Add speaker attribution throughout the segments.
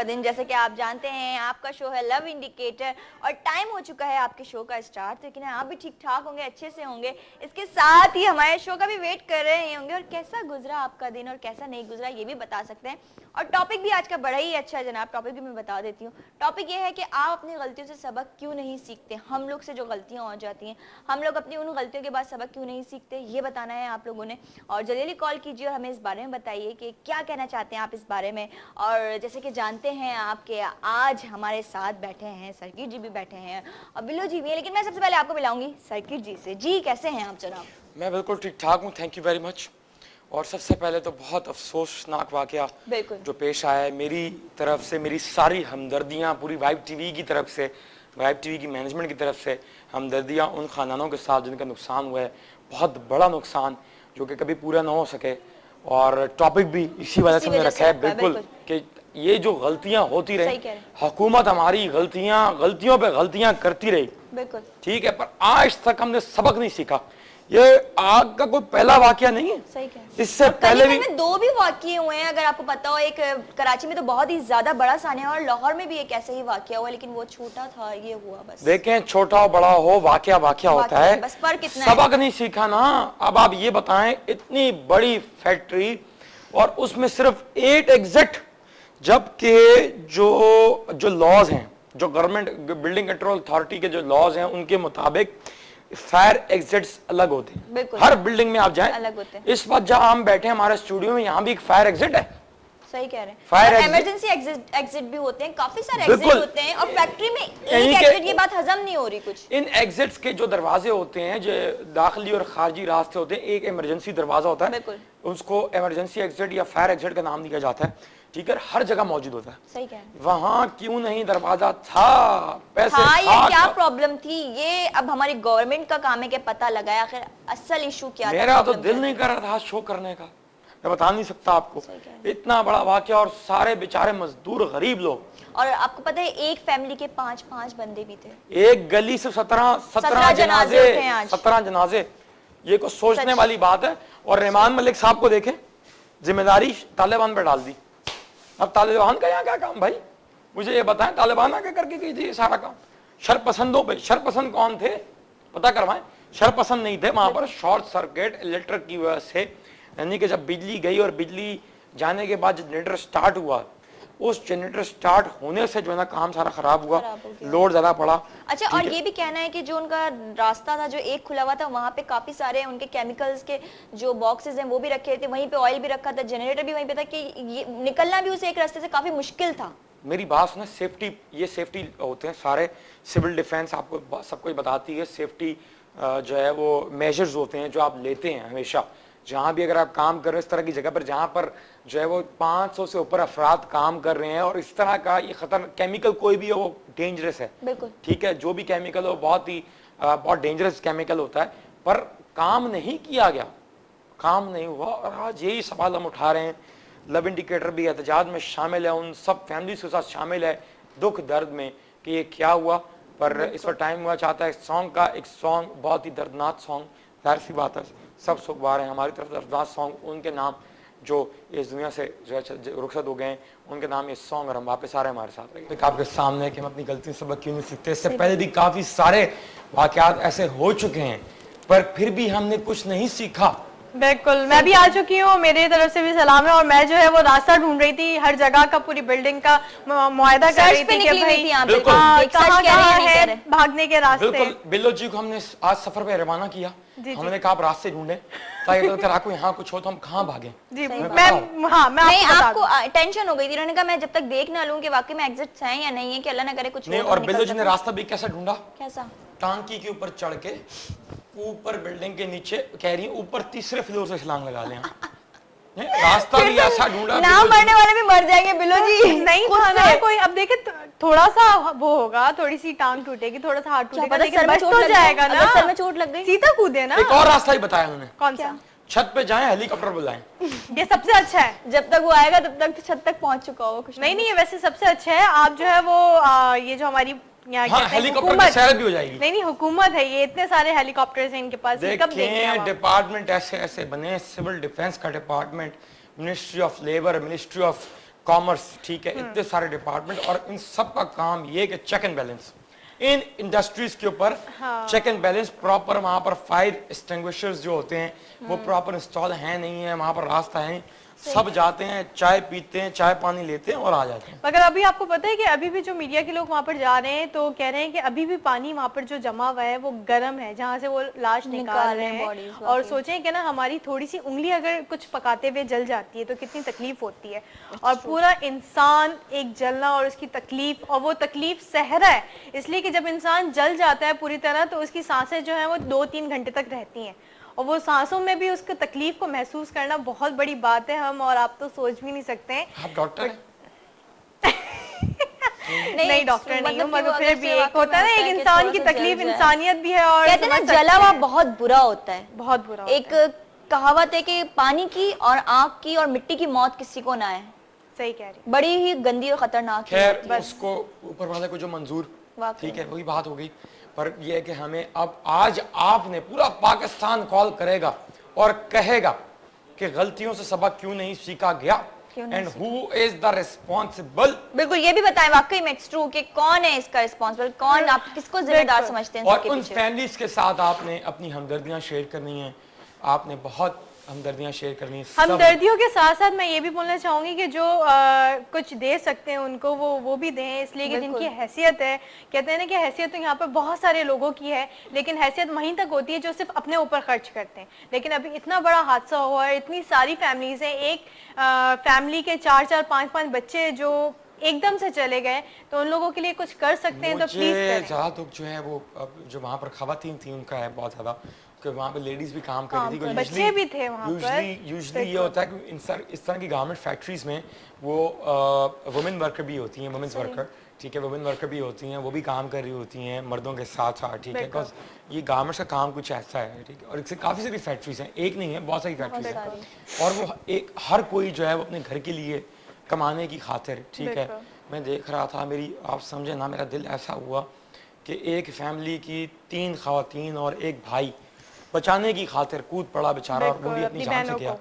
Speaker 1: आपका दिन। जैसे कि आप जानते हैं आपका शो है लव इंडिकेटर और टाइम हो चुका है आपके शो का स्टार्ट। लेकिन आप भी ठीक ठाक होंगे, अच्छे से होंगे, इसके साथ ही हमारे शो का भी वेट कर रहे होंगे और कैसा गुजरा आपका दिन और कैसा नहीं गुजरा ये भी बता सकते हैं। और टॉपिक भी आज का बड़ा ही अच्छा है जनाब, टॉपिक भी मैं बता देती हूँ। टॉपिक ये है कि आप अपनी गलतियों से सबक क्यों नहीं सीखते। हम लोग से जो गलतियां हो जाती हैं, हम लोग अपनी उन गलतियों के बाद सबक क्यों नहीं सीखते, ये बताना है आप लोगों ने। और जल्दी कॉल कीजिए और हमें इस बारे में बताइए कि क्या कहना चाहते हैं आप इस बारे में। और जैसे कि जानते हैं आपके आज हमारे साथ बैठे हैं सर्किट जी भी बैठे हैं और बिल्लो जी भी है, लेकिन मैं सबसे पहले आपको मिलाऊंगी सर्किट जी से। जी कैसे हैं आप जनाब?
Speaker 2: मैं बिल्कुल ठीक ठाक हूँ, थैंक यू वेरी मच। और सबसे पहले तो बहुत अफसोसनाक वाकया जो पेश आया है मेरी तरफ से, मेरी सारी हमदर्दियाँ पूरी वाइब टीवी की तरफ से, वाइब टीवी की मैनेजमेंट की तरफ से हमदर्दियाँ उन खानदानों के साथ जिनका नुकसान हुआ है, बहुत बड़ा नुकसान जो कि कभी पूरा ना हो सके। और टॉपिक भी इसी वजह से मैंने रखा है बिल्कुल कि ये जो गलतियां होती रही, हुकूमत हमारी गलतियों पे गलतियां करती रही, बिल्कुल ठीक है, पर आज तक हमने सबक नहीं सीखा। ये आग का कोई पहला वाकया नहीं है, सही कह। इससे पहले भी
Speaker 1: दो भी वाकये हुए हैं अगर आपको पता हो। एक कराची में तो बहुत ही ज्यादा बड़ा सानिया और लाहौर में भी एक ऐसे ही वाकया हुआ, लेकिन वो छोटा था, ये हुआ बस।
Speaker 2: देखें छोटा हो बड़ा हो वाकया होता है,
Speaker 1: बस पर कितना
Speaker 2: सबक नहीं सीखा ना। अब आप ये बताएं इतनी बड़ी फैक्ट्री और उसमें सिर्फ 8 एग्जिट, जबकि जो लॉज हैं, जो गवर्नमेंट बिल्डिंग कंट्रोल अथॉरिटी के जो लॉज हैं उनके मुताबिक फायर एग्जिट्स अलग होते हैं। हर बिल्डिंग में आप जाएं अलग होते हैं। इस बात जहां हम बैठे हैं हमारे स्टूडियो में, यहाँ भी एक फायर एग्जिट है।
Speaker 1: सही कह रहे हैं, फायर इमरजेंसी एग्जिट भी होते हैं, काफी सारे एग्जिट होते हैं और फैक्ट्री में एक एग्जिट की बात हजम नहीं हो रही कुछ।
Speaker 2: इन एग्जिट्स के जो दरवाजे होते हैं, जो दाखिली और खारजी रास्ते होते हैं, एक इमरजेंसी दरवाजा होता है, उसको इमरजेंसी एग्जिट या फायर एग्जिट का नाम दिया जाता है, ठीक है, हर जगह मौजूद होता है।
Speaker 1: सही कह रहे हैं।
Speaker 2: वहां क्यों नहीं दरवाजा था? पैसे
Speaker 1: ये क्या प्रॉब्लम थी? ये अब हमारी गवर्नमेंट का काम है कि पता लगाया आखिर असल इशू क्या।
Speaker 2: मेरा तो दिल नहीं कर रहा था शो करने का, मैं बता नहीं सकता आपको, इतना बड़ा वाकया और सारे बेचारे मजदूर गरीब लोग।
Speaker 1: और आपको पता है एक फैमिली के 5 बंदे भी थे,
Speaker 2: एक गली से 17 जनाजे। ये को सोचने वाली बात है। और रहमान मलिक साहब को देखें, जिम्मेदारी तालिबान पर डाल दी। अब तालिबान का यहाँ क्या काम भाई, मुझे ये बताएं, तालिबान आके करके की थी ये सारा काम शरपसंदों पे। शरपसंद कौन थे पता करवाएं। शरपसंद नहीं थे वहां पर, शॉर्ट सर्किट इलेक्ट्रिक की वजह से, यानी कि जब बिजली गई और बिजली जाने के बाद जनरेटर स्टार्ट हुआ, उस जनरेटर स्टार्ट होने से जो है ना काम सारा खराब हुआ, लोड ज्यादा पड़ा।
Speaker 1: अच्छा, और ये भी कहना है कि जो उनका रास्ता था जो एक खुला हुआ था, वहां पे काफी सारे उनके केमिकल्स के जो बॉक्सेस हैं वो भी रखे थे, वहीं पे ऑयल भी रखा था, जनरेटर भी वहीं पे था, कि ये निकलना भी उस एक रास्ते से काफी मुश्किल था।
Speaker 2: मेरी बात सुने, सेफ्टी, ये सेफ्टी होते हैं सारे, सिविल डिफेंस आपको सब कुछ बताती है, सेफ्टी जो है वो मेजर्स होते हैं जो आप लेते हैं हमेशा। जहां भी अगर आप काम कर रहे हैं इस तरह की जगह पर जहां पर जो है वो 500 से ऊपर अफराद काम कर रहे हैं और इस तरह का ये खतर केमिकल कोई भी हो वो डेंजरस है, ठीक है, जो भी केमिकल हो बहुत डेंजरस केमिकल होता है, पर काम नहीं किया गया, काम नहीं हुआ। और आज यही सवाल हम उठा रहे हैं। लव इंडिकेटर भी एहतजाज में शामिल है, उन सब फैमिलीज के साथ शामिल है दुख दर्द में कि ये क्या हुआ। पर इस पर टाइम हुआ चाहता है एक सॉन्ग बहुत ही दर्दनाक सॉन्ग, जाहिर सी बात है सब सुखबार हैं हमारी तरफ, दर्दनाक सॉन्ग उनके नाम जो इस दुनिया से जो रुखसत हो गए हैं उनके नाम ये सॉन्ग, और हम वापस आ रहे हैं हमारे साथ रहिए। आपके सामने कि हम अपनी गलती से सबक क्यों नहीं सीखते। इससे पहले भी काफी सारे वाकयात ऐसे हो चुके हैं पर फिर भी हमने कुछ नहीं सीखा।
Speaker 3: बिल्कुल, मैं भी आ चुकी हूँ, मेरी तरफ से भी सलाम है। और मैं जो है वो रास्ता ढूंढ रही थी, हर जगह का पूरी बिल्डिंग का मुआयदा कर रही थी कि भाई कहाँ है भागने के रास्ते।
Speaker 2: बिल्कुल, बिल्लो जी को हमने आज सफर पे रवाना किया, हमने कहा आप रास्ते ढूंढे ताकि अगर आपको यहाँ कुछ हो तो हम कहाँ भागे।
Speaker 3: जी मैं
Speaker 1: आपको टेंशन हो गई थी, उन्होंने कहा मैं जब तक देख ना लूं कि वाकई में एग्जिट्स हैं या नहीं है, कि अल्लाह ना करे कुछ
Speaker 2: नहीं। और बिल्लो जी ने रास्ता भी कैसा ढूंढा,
Speaker 1: कैसा,
Speaker 2: टांकी के ऊपर चढ़ के ऊपर बिल्डिंग के नीचे, कह रही है ऊपर 3रे फ्लोर से छलांग लगा लें। रास्ता भी ऐसा ढूंढा,
Speaker 1: ना मरने वाले भी मर जाएंगे बिल्लो जी।
Speaker 3: नहीं था कोई, अब देखे थोड़ा सा वो होगा, थोड़ी सी टांग टूटेगी, थोड़ा सा हाथ टूटेगा, लेकिन बच तो जाएगा ना।
Speaker 1: सर में चोट लग गई,
Speaker 3: सीधा कूदे ना।
Speaker 2: एक और रास्ता ही बताया उन्होंने,
Speaker 3: कौन सा?
Speaker 2: छत पे जाएं, हेलीकॉप्टर बुलाएं।
Speaker 3: ये सबसे अच्छा है,
Speaker 1: जब तक वो आएगा तब तक छत तक पहुंच चुका होगा कुछ।
Speaker 3: नहीं, वैसे सबसे अच्छा है आप जो है वो ये जो हमारी
Speaker 2: हेलीकॉप्टर की सैर भी हो जाएगी।
Speaker 3: नहीं, हुकूमत है, ये इतने सारे हेलीकॉप्टर्स हैं इनके पास।
Speaker 2: देखें डिपार्टमेंट ऐसे बने, सिविल डिफेंस का department, ministry of labour, ministry of commerce, ठीक है, इतने सारे डिपार्टमेंट, और इन सब का काम ये कि चेक एंड बैलेंस इन इंडस्ट्रीज के ऊपर, चेक एंड बैलेंस प्रॉपर, वहां पर फायर एक्सटिंग्विशर्स जो होते हैं वो प्रॉपर इंस्टॉल है नहीं है, वहां पर रास्ता है, सब जाते हैं, चाय पीते हैं, चाय पानी लेते हैं और आ जाते हैं।
Speaker 3: मगर अभी आपको पता है कि अभी भी जो मीडिया के लोग वहां पर जा रहे हैं तो कह रहे हैं कि अभी भी पानी वहां पर जो जमा हुआ है वो गर्म है, जहां से वो लाश निकाल रहे हैं। और सोचें कि ना हमारी थोड़ी सी उंगली अगर कुछ पकाते हुए जल जाती है तो कितनी तकलीफ होती है, और पूरा इंसान एक जलना और उसकी तकलीफ, और वो तकलीफ सहरा है इसलिए कि जब इंसान जल जाता है पूरी तरह तो उसकी सांसें जो है वो 2-3 घंटे तक रहती हैं, और वो सांसों में भी उसको तकलीफ को महसूस करना बहुत बड़ी बात है। हम और आप तो सोच भी नहीं सकते हैं।
Speaker 2: आप डॉक्टर हैं?
Speaker 3: नहीं डॉक्टर नहीं हूँ, मगर फिर भी एक होता है ना, एक इंसान की तकलीफ इंसानियत भी है। और
Speaker 1: कहते हैं ना जला हुआ बहुत बुरा होता है,
Speaker 3: बहुत बुरा।
Speaker 1: एक कहावत है कि पानी की और आग की और मिट्टी की मौत किसी को ना है।
Speaker 3: सही कह रही,
Speaker 1: बड़ी ही गंदी और खतरनाक
Speaker 2: खैर उसको ऊपर वाले को जो मंजूर, ठीक है, वही बात हो गई। पर यह है कि हमें अब आज आपने पूरा पाकिस्तान कॉल करेगा और कहेगा कि गलतियों से सबक क्यों नहीं सीखा गया, and who is the responsible.
Speaker 1: बिल्कुल, ये भी बताएं वाकई में इट्स ट्रू कि कौन है इसका रिस्पॉन्सिबल, कौन, आप किसको जिम्मेदार समझते हैं?
Speaker 2: और उन फैमिलीज के साथ आपने अपनी हमदर्दियां शेयर करनी है, आपने बहुत हमदर्दियां शेयर करनी है।
Speaker 3: हमदर्दियों के साथ साथ मैं ये भी बोलना चाहूंगी कि जो कुछ दे सकते हैं उनको वो भी दें, इसलिए कि जिनकी हैसियत है, कहते हैं ना कि हैसियत तो यहाँ पर बहुत सारे लोगों की है, लेकिन हैसियत वहीं तक होती है जो सिर्फ अपने ऊपर खर्च करते हैं। लेकिन अभी इतना बड़ा हादसा हुआ है, इतनी सारी फैमिलीज हैं, एक फैमिली के 4-4, 5-5 बच्चे जो एकदम से चले गए, तो उन लोगों के लिए कुछ कर सकते हैं तो प्लीज करें।
Speaker 2: ज्यादा दुख जो है वो जो वहाँ पर खवातीन थी उनका है बहुत ज्यादा, कि वहाँ पे लेडीज भी काम कर रही थी,
Speaker 3: बच्चे भी थे वहाँ पर।
Speaker 2: यूजुअली ये होता है कि इस तरह की गारमेंट फैक्ट्रीज में वो वुमेन वर्कर भी होती हैं, वुमेन्स वर्कर, ठीक है, वुमेन वर्कर भी होती हैं, वो भी काम कर रही होती हैं मर्दों के साथ साथ, ठीक है, बिकॉज ये गारमेंट्स का काम कुछ ऐसा है, ठीक है, और इससे काफ़ी सारी फैक्ट्रीज हैं, एक नहीं है, बहुत सारी फैक्ट्रीज हैं, और वो एक हर कोई जो है वो अपने घर के लिए कमाने की खातिर, ठीक है। मैं देख रहा था, मेरी आप समझे ना, मेरा दिल ऐसा हुआ कि एक फैमिली की 3 खवातीन और एक भाई बचाने की खातिर कूद पड़ा बेचारा, और वो भी अपनी जान से गया,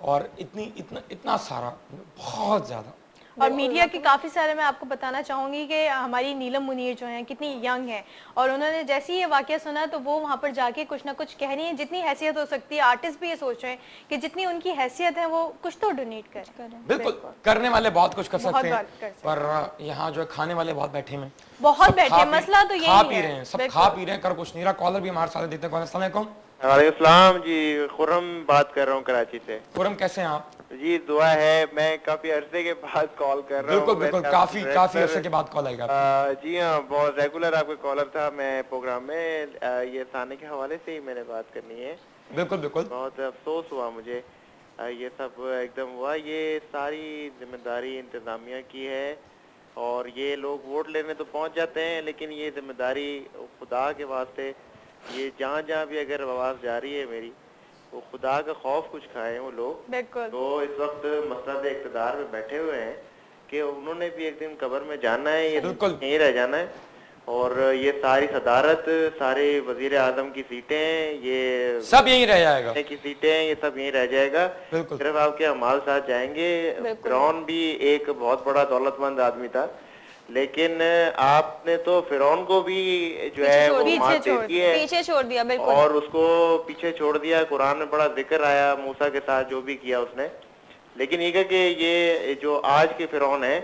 Speaker 2: और इतना सारा, बहुत ज्यादा।
Speaker 3: और मीडिया के काफी सारे, मैं आपको बताना चाहूंगी कि हमारी नीलम मुनीर जो हैं कितनी यंग है, और उन्होंने जैसे ही ये वाकया सुना तो वो वहाँ पर जाके कुछ ना कुछ कह रही हैं, जितनी हैसियत हो सकती है। आर्टिस्ट भी ये सोच रहे हैं कि जितनी उनकी हैसियत है वो कुछ तो डोनेट करें।
Speaker 2: बिल्कुल, करने वाले बहुत कुछ कर सकते हैं, पर यहाँ जो है खाने वाले बहुत बैठे हैं,
Speaker 3: बहुत बैठे, मसला तो यही है,
Speaker 2: खा पी रहे हैं, सब खा पी रहे हैं, कर कुछ नहीं रहा। कॉलर भी हमारे साथ देते हैं। अस्सलाम वालेकुम।
Speaker 4: वालेकुम जी, खुर्रम बात कर रहा हूँ कराची से।
Speaker 2: खुर्रम कैसे हैं आप?
Speaker 4: जी दुआ है, मैं काफी अरसे के बाद कॉल कर रहा हूँ।
Speaker 2: बिल्कुल बिल्कुल, काफी अरसे के बाद कॉल आएगा।
Speaker 4: जी हाँ, बहुत रेगुलर आपका कॉलर था मैं प्रोग्राम में। ये थाने के हवाले से ही मैंने बात करनी है।
Speaker 2: बिल्कुल बिल्कुल,
Speaker 4: बहुत अफसोस हुआ मुझे, ये सब एकदम हुआ। ये सारी जिम्मेदारी इंतजामिया की है, और ये लोग वोट लेने तो पहुंच जाते हैं, लेकिन ये जिम्मेदारी खुदा के वास्ते, ये जहाँ जहाँ भी अगर आवाज जा रही है मेरी, वो खुदा का खौफ कुछ खाए वो लोग। तो इस वक्त मसनद इक़्तिदार में बैठे हुए हैं कि उन्होंने भी एक दिन कब्र में जाना है, ये यहीं रह जाना है, और ये सारी सदारत, सारे वजीर आजम की सीटें, ये
Speaker 2: सब यहीं रह जाएगा,
Speaker 4: की सीटें, ये सब यहीं रह जाएगा। सिर्फ आपके अमाल साथ जाएंगे। फिरौन भी एक बहुत बड़ा दौलतमंद आदमी था, लेकिन आपने तो फिरौन को भी जो है वो
Speaker 1: पीछे छोड़ दिया, बिल्कुल,
Speaker 4: और उसको पीछे छोड़ दिया। कुरान में बड़ा जिक्र आया मूसा के साथ जो भी किया उसने। लेकिन ये कि ये जो आज के फिरौन है,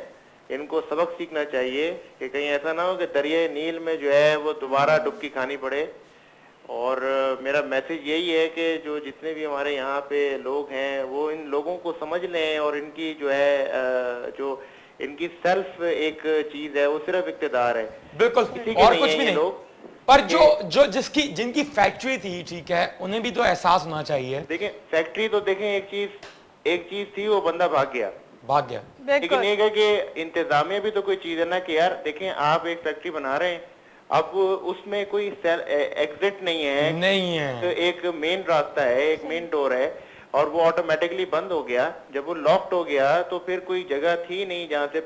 Speaker 4: इनको सबक सीखना चाहिए कि कहीं ऐसा ना हो कि दरिया नील में जो है वो दोबारा डुबकी खानी पड़े। और मेरा मैसेज यही है कि जो जितने भी हमारे यहाँ पे लोग हैं वो इन लोगों को समझ लें, और इनकी जो है जो इनकी सेल्फ एक चीज है, वो सिर्फ इक़्तिदार है,
Speaker 2: बिल्कुल, और कुछ भी नहीं। लोग पर जो जिनकी फैक्ट्री थी, ठीक है, उन्हें भी तो एहसास होना चाहिए।
Speaker 4: देखें फैक्ट्री तो देखें, एक चीज थी, वो बंदा भाग गया। लेकिन एक है कि इंतजामिया भी तो कोई चीज है ना, कि यार देखें आप एक फैक्ट्री बना रहे हैं, अब उसमें कोई एग्जिट नहीं है, तो एक मेन रास्ता है, एक मेन डोर है, और वो ऑटोमेटिकली बंद हो गया। जब वो लॉक्ड हो गया तो फिर कोई जगह थी नहीं जहाँ से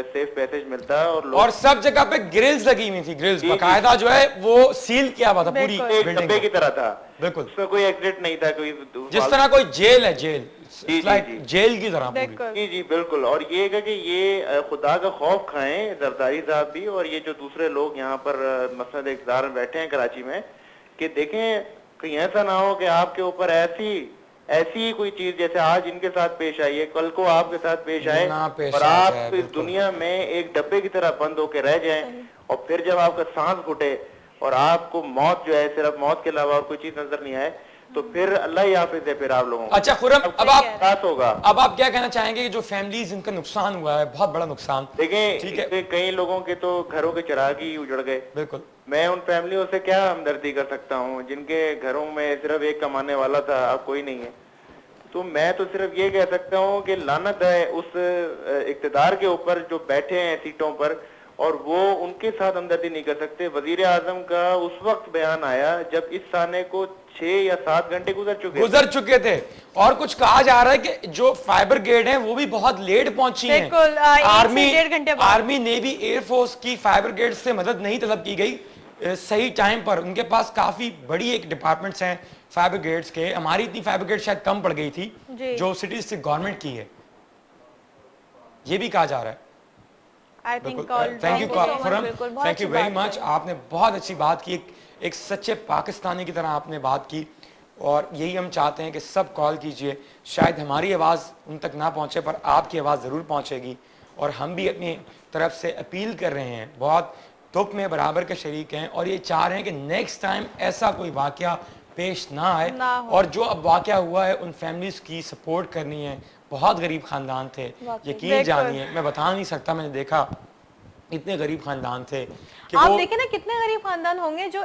Speaker 4: सेफ पैसेज मिलता,
Speaker 2: और सब जगह पे ग्रिल्स लगी हुई थी, ग्रिल्स बाकायदा जो है वो सील किया हुआ था पूरी
Speaker 4: एक डब्बे की तरह था,
Speaker 2: बिल्कुल
Speaker 4: उसमें कोई एग्जिट नहीं था, कोई
Speaker 2: जिस तरह कोई जेल है, जेल जेल की तरह पूरी।
Speaker 4: जी जी बिल्कुल। और ये है कि ये खुदा का खौफ खाएं जरदारी साहब भी और ये जो दूसरे लोग यहाँ पर मसनद इक़्तिदार में बैठे हैं कराची में, कि देखें कहीं ऐसा ना हो कि आपके ऊपर ऐसी कोई चीज जैसे आज इनके साथ पेश आई है, कल को आपके साथ पेश आए और आप इस दुनिया में एक डब्बे की तरह बंद होकर रह जाएं, और फिर जब आपका सांस घुटे और आपको मौत जो है सिर्फ मौत के अलावा और कोई चीज नजर नहीं आए, तो फिर अल्लाह ही हाफिज है फिर आप लोगों को।
Speaker 2: अच्छा खुर्रम, अब आप क्या कहना चाहेंगे कि जो फैमिलीज इनका नुकसान हुआ है, बहुत बड़ा नुकसान,
Speaker 4: देखें कई लोगों के तो घरों के चिराग ही उजड़ गए।
Speaker 2: बिल्कुल,
Speaker 4: मैं उन फैमिलियों से क्या हमदर्दी कर सकता हूँ जिनके घरों में सिर्फ एक कमाने वाला था, अब कोई नहीं है। तो मैं तो सिर्फ ये कह सकता हूँ कि लानत है उस इक़्तिदार के ऊपर जो बैठे हैं सीटों पर और वो उनके साथ हमदर्दी नहीं कर सकते। वजीर आजम का उस वक्त बयान आया जब इस साने को 6 या 7 घंटे गुजर चुके
Speaker 2: थे, और कुछ कहा जा रहा है कि जो फाइबर गेट है वो भी बहुत लेट पहुंची है। आर्मी नेवी एयरफोर्स की फाइबर गेट से मदद नहीं तलब की गई सही टाइम पर। उनके पास काफी बड़ी एक डिपार्टमेंट्स हैं फाइबर गेट्स के, हमारी इतनी फाइबर गेट शायद कम पड़ गई थी जो सिटी से गवर्नमेंट की है, ये भी कहा जा रहा है। थैंक यू वेरी मच, आपने बहुत अच्छी बात की, एक सच्चे पाकिस्तानी की तरह आपने बात की, और यही हम चाहते हैं कि सब कॉल कीजिए। शायद हमारी आवाज़ उन तक ना पहुंचे पर आपकी आवाज़ ज़रूर पहुंचेगी, और हम भी अपनी तरफ से अपील कर रहे हैं, बहुत दुख में बराबर के शरीक हैं, और ये चाह रहे हैं कि नेक्स्ट टाइम ऐसा कोई वाकया पेश ना आए, और जो अब वाकया हुआ है उन फैमिलीज की सपोर्ट करनी है। बहुत गरीब खानदान थे, यकीन जानिए, मैं बता नहीं सकता, मैंने देखा इतने गरीब खानदान थे कि
Speaker 3: आप देखें ना कितने गरीब खानदान होंगे जो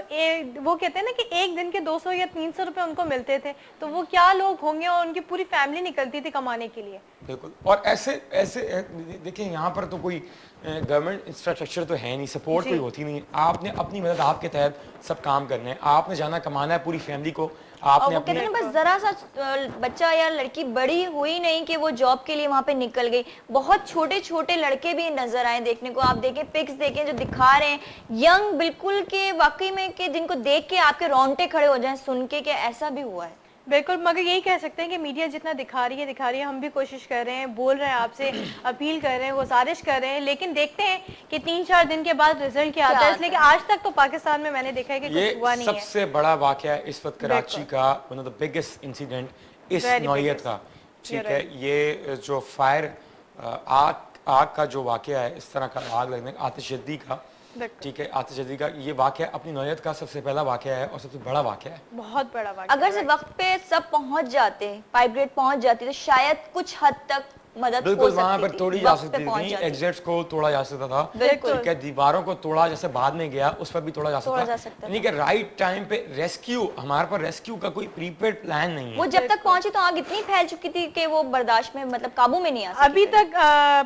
Speaker 3: वो कहते हैं ना कि एक दिन के 200 या 300 रुपए उनको मिलते थे, तो वो क्या लोग होंगे, और उनकी पूरी फैमिली निकलती थी कमाने के लिए।
Speaker 2: बिल्कुल, और ऐसे देखिए यहाँ पर तो कोई गवर्नमेंट इंफ्रास्ट्रक्चर तो है नहीं, सपोर्ट कोई होती नहीं, आपने अपनी मदद आपके तहत सब काम करने हैं, आपने जाना कमाना है पूरी फैमिली को, आपने
Speaker 1: कहते हैं बस जरा सा बच्चा या लड़की बड़ी हुई नहीं कि वो जॉब के लिए वहां पे निकल गई। बहुत छोटे छोटे लड़के भी नजर आए देखने को, आप देखें पिक्स देखें जो दिखा रहे हैं, यंग बिल्कुल के वाकई में कि जिनको देख के आपके रोंगटे खड़े हो जाएं सुन के कि ऐसा भी हुआ है।
Speaker 3: बिल्कुल, मगर यही कह सकते हैं कि मीडिया जितना दिखा रही है, हम भी कोशिश कर रहे हैं, बोल रहे हैं आपसे, अपील कर रहे हैं, गुजारिश कर रहे हैं, लेकिन देखते हैं कि 3-4 दिन के बाद रिजल्ट क्या आता है। इसलिए कि आज तक तो पाकिस्तान में मैंने देखा है कि कुछ हुआ नहीं है।
Speaker 2: सबसे बड़ा वाकया इस वक्त कराची का one of the biggest incident इस नौयत का, ठीक है, ये जो फायर आग का जो वाकया है, इस तरह का आग लगने, आतिशबाजी का, ठीक है, आतिशबाजी का ये वाकया अपनी नौयत का सबसे पहला वाकया है और सबसे बड़ा वाकया है,
Speaker 3: बहुत बड़ा वाकया।
Speaker 1: अगर से वक्त पे सब पहुंच जाते, पाइप ग्रेड पहुंच जाती, तो शायद कुछ हद तक मदद
Speaker 2: बिल्कुल वहां पर तोड़ी जा सकती थी, एग्जिट्स को तोड़ा जा सकता था, ठीक है, दीवारों को तोड़ा, जैसे बाद में गया उस पर भी तोड़ा जा सकता, यानी कि राइट टाइम पे रेस्क्यू, हमारे पर रेस्क्यू का कोई प्रीपेड प्लान नहीं है।
Speaker 1: वो जब तक पहुंची तो आग इतनी फैल चुकी थी कि वो बर्दाश्त में, मतलब काबू में नहीं आ सकी।
Speaker 3: अभी तक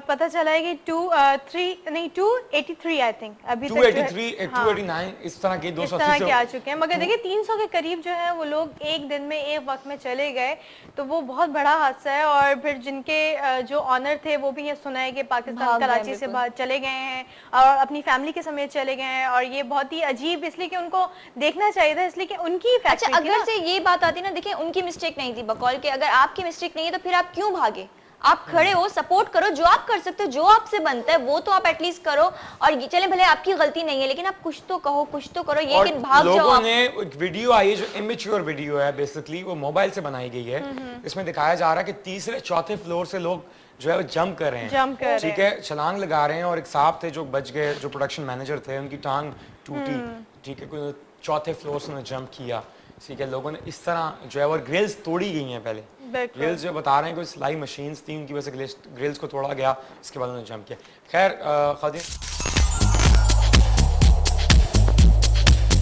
Speaker 3: पता चला है कि 283 आई थिंक, अभी
Speaker 2: 283, 289 इस तरह के 280
Speaker 3: के आ चुके हैं, मगर देखिए 300 के करीब जो है वो लोग एक दिन में एक वक्त में चले गए, तो वो बहुत बड़ा हादसा है। और फिर जिनके जो ऑनर थे वो भी ये सुना है कि पाकिस्तान कराची से बाहर चले गए हैं और अपनी फैमिली के समेत चले गए हैं, और ये बहुत ही अजीब, इसलिए कि उनको देखना चाहिए था, इसलिए कि उनकी
Speaker 1: अच्छा अगर से ये बात आती ना, देखिए उनकी मिस्टेक नहीं थी बकौल के, अगर आपकी मिस्टेक नहीं है तो फिर आप क्यों भागे? आप खड़े हो, सपोर्ट करो, जो आप कर सकते हो, जो आपसे बनता है वो तो आप एटलीस्ट करो। और चले भले आपकी गलती नहीं है लेकिन आप कुछ तो कहो, कुछ तो करो, ये कि भाग जाओ।
Speaker 2: लोगों ने एक वीडियो आई है जो इमेच्योर वीडियो है, बेसिकली वो मोबाइल से बनाई गई है, इसमें दिखाया जा रहा है कि 3रे-4थे फ्लोर से लोग जो है वो जंप कर रहे हैं, ठीक है, छलांग लगा रहे हैं, और एक साहब थे जो बच गए, जो प्रोडक्शन मैनेजर थे, उनकी टांग टूटी, ठीक है, 4थे फ्लोर से उन्होंने जंप किया, ठीक है, लोगों ने इस तरह जो है वो ग्रिल्स तोड़ी गई हैं, पहले ग्रिल्स जो बता रहे हैं कोई सिलाई मशीन्स थी उनकी वजह से ग्रिल्स को तोड़ा गया, इसके बाद उन्होंने जंप किया। खैर खादिम